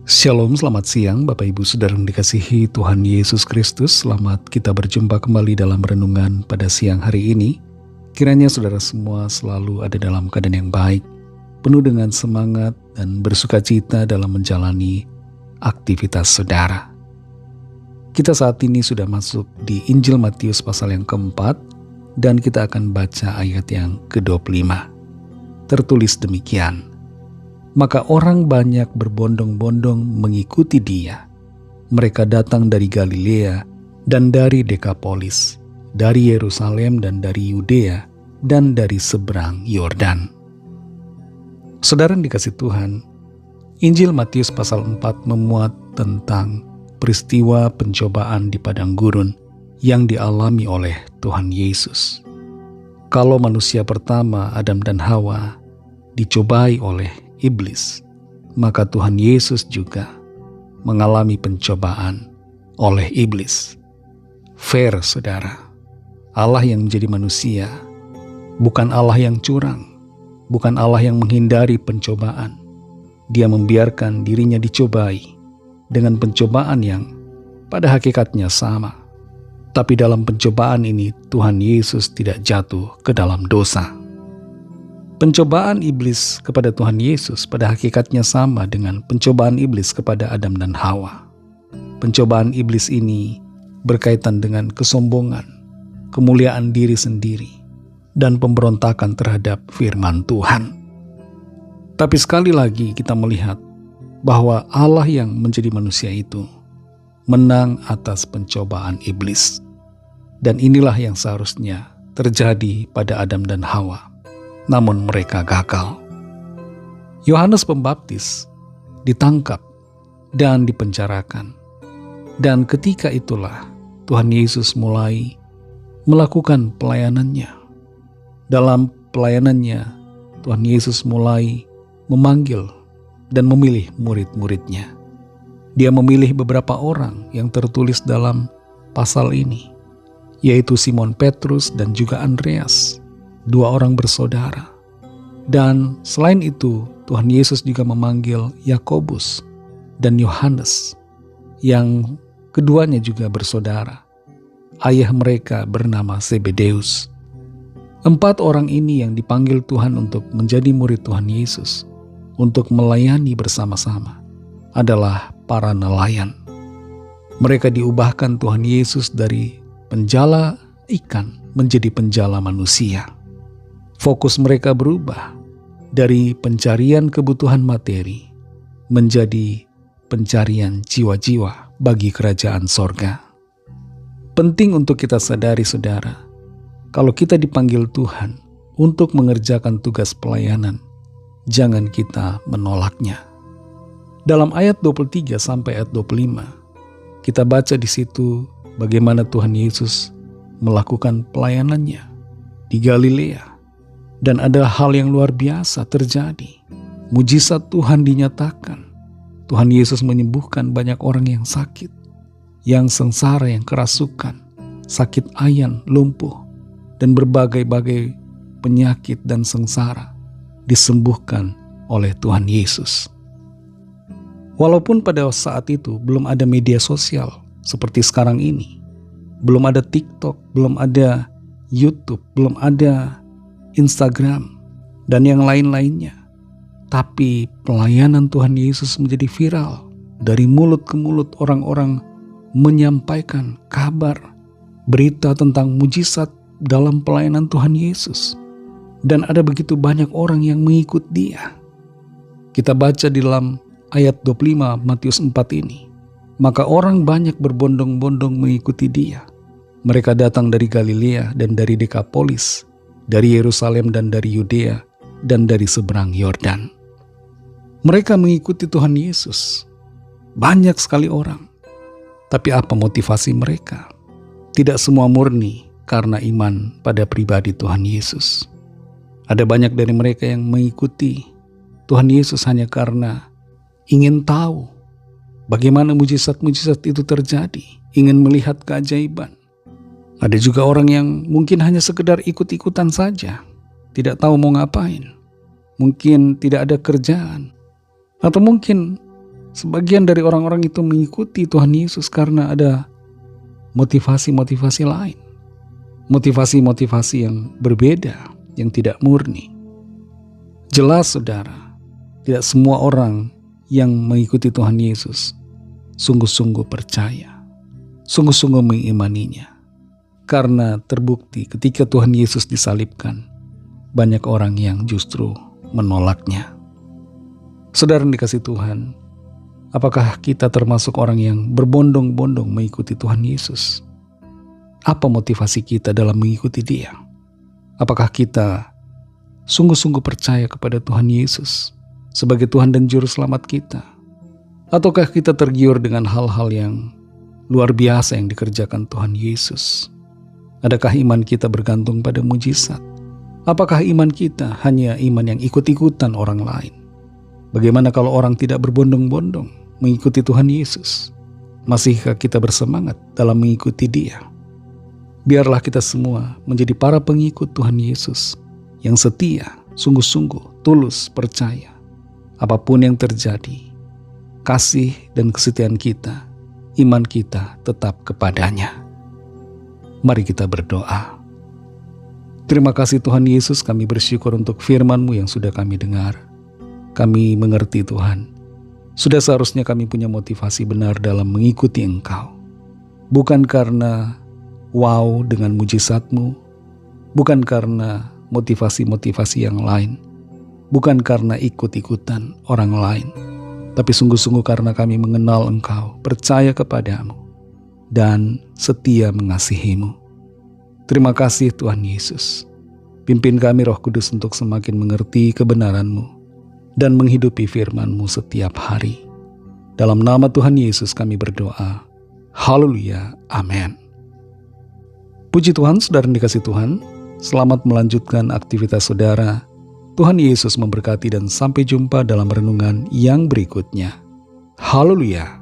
Shalom, selamat siang Bapak Ibu Saudara yang dikasihi Tuhan Yesus Kristus. Selamat kita berjumpa kembali dalam renungan pada siang hari ini. Kiranya saudara semua selalu ada dalam keadaan yang baik, penuh dengan semangat dan bersukacita dalam menjalani aktivitas saudara. Kita saat ini sudah masuk di Injil Matius pasal yang keempat, dan kita akan baca ayat yang ke-25. Tertulis demikian: Maka orang banyak berbondong-bondong mengikuti dia. Mereka datang dari Galilea dan dari Dekapolis, dari Yerusalem dan dari Yudea, dan dari seberang Yordan. Saudara yang dikasihi Tuhan, Injil Matius pasal 4 memuat tentang peristiwa pencobaan di padang gurun yang dialami oleh Tuhan Yesus. Kalau manusia pertama, Adam dan Hawa, dicobai oleh iblis, maka Tuhan Yesus juga mengalami pencobaan oleh iblis. Fair, saudara. Allah yang menjadi manusia bukan Allah yang curang, bukan Allah yang menghindari pencobaan. Dia membiarkan dirinya dicobai dengan pencobaan yang pada hakikatnya sama. Tapi dalam pencobaan ini Tuhan Yesus tidak jatuh ke dalam dosa. Pencobaan iblis kepada Tuhan Yesus pada hakikatnya sama dengan pencobaan iblis kepada Adam dan Hawa. Pencobaan iblis ini berkaitan dengan kesombongan, kemuliaan diri sendiri, dan pemberontakan terhadap firman Tuhan. Tapi sekali lagi kita melihat bahwa Allah yang menjadi manusia itu menang atas pencobaan iblis. Dan inilah yang seharusnya terjadi pada Adam dan Hawa. Namun mereka gagal. Yohanes Pembaptis ditangkap dan dipenjarakan. Dan ketika itulah Tuhan Yesus mulai melakukan pelayanannya. Dalam pelayanannya, Tuhan Yesus mulai memanggil dan memilih murid-muridnya. Dia memilih beberapa orang yang tertulis dalam pasal ini, yaitu Simon Petrus dan juga Andreas, dua orang bersaudara. Dan selain itu, Tuhan Yesus juga memanggil Yakobus dan Yohanes, yang keduanya juga bersaudara. Ayah mereka bernama Zebedeus. 4 orang ini yang dipanggil Tuhan untuk menjadi murid Tuhan Yesus, untuk melayani bersama-sama, adalah para nelayan. Mereka diubahkan Tuhan Yesus dari penjala ikan menjadi penjala manusia. Fokus mereka berubah dari pencarian kebutuhan materi menjadi pencarian jiwa-jiwa bagi kerajaan sorga. Penting untuk kita sadari, saudara, kalau kita dipanggil Tuhan untuk mengerjakan tugas pelayanan, jangan kita menolaknya. Dalam ayat 23 sampai ayat 25, kita baca di situ bagaimana Tuhan Yesus melakukan pelayanannya di Galilea. Dan ada hal yang luar biasa terjadi. Mujizat Tuhan dinyatakan. Tuhan Yesus menyembuhkan banyak orang yang sakit, yang sengsara, yang kerasukan, sakit ayan, lumpuh, dan berbagai-bagai penyakit dan sengsara disembuhkan oleh Tuhan Yesus. Walaupun pada saat itu belum ada media sosial seperti sekarang ini, belum ada TikTok, belum ada YouTube, belum ada Instagram, dan yang lain-lainnya. Tapi pelayanan Tuhan Yesus menjadi viral. Dari mulut ke mulut orang-orang menyampaikan kabar, berita tentang mujizat dalam pelayanan Tuhan Yesus. Dan ada begitu banyak orang yang mengikut dia. Kita baca di dalam ayat 25 Matius 4 ini. Maka orang banyak berbondong-bondong mengikuti dia. Mereka datang dari Galilea dan dari Dekapolis, dari Yerusalem dan dari Yudea, dan dari seberang Yordan. Mereka mengikuti Tuhan Yesus. Banyak sekali orang. Tapi apa motivasi mereka? Tidak semua murni karena iman pada pribadi Tuhan Yesus. Ada banyak dari mereka yang mengikuti Tuhan Yesus hanya karena ingin tahu bagaimana mujizat-mujizat itu terjadi, ingin melihat keajaiban. Ada juga orang yang mungkin hanya sekedar ikut-ikutan saja, tidak tahu mau ngapain. Mungkin tidak ada kerjaan, atau mungkin Sebagian dari orang-orang itu mengikuti Tuhan Yesus karena ada motivasi-motivasi lain. Motivasi-motivasi yang berbeda, yang tidak murni. Jelas saudara, tidak semua orang yang mengikuti Tuhan Yesus sungguh-sungguh percaya, sungguh-sungguh mengimaninya. Karena terbukti ketika Tuhan Yesus disalibkan, banyak orang yang justru menolaknya. Saudara yang dikasihi Tuhan, apakah kita termasuk orang yang berbondong-bondong mengikuti Tuhan Yesus? Apa motivasi kita dalam mengikuti Dia? Apakah kita sungguh-sungguh percaya kepada Tuhan Yesus sebagai Tuhan dan Juru Selamat kita? Ataukah kita tergiur dengan hal-hal yang luar biasa yang dikerjakan Tuhan Yesus? Adakah iman kita bergantung pada mujizat? Apakah iman kita hanya iman yang ikut-ikutan orang lain? Bagaimana kalau orang tidak berbondong-bondong mengikuti Tuhan Yesus? Masihkah kita bersemangat dalam mengikuti Dia? Biarlah kita semua menjadi para pengikut Tuhan Yesus yang setia, sungguh-sungguh, tulus, percaya. Apapun yang terjadi, kasih dan kesetiaan kita, iman kita tetap kepadanya. Mari kita berdoa. Terima kasih Tuhan Yesus, kami bersyukur untuk firman-Mu yang sudah kami dengar. Kami mengerti Tuhan, sudah seharusnya kami punya motivasi benar dalam mengikuti Engkau. Bukan karena wow dengan mujizat-Mu, bukan karena motivasi-motivasi yang lain, bukan karena ikut-ikutan orang lain, tapi sungguh-sungguh karena kami mengenal Engkau, percaya kepadamu, dan setia mengasihi-Mu. Terima kasih Tuhan Yesus. Pimpin kami Roh Kudus untuk semakin mengerti kebenaran-Mu dan menghidupi firman-Mu setiap hari. Dalam nama Tuhan Yesus kami berdoa. Haleluya. Amin. Puji Tuhan, saudara yang dikasihi Tuhan. Selamat melanjutkan aktivitas saudara. Tuhan Yesus memberkati dan sampai jumpa dalam renungan yang berikutnya. Haleluya.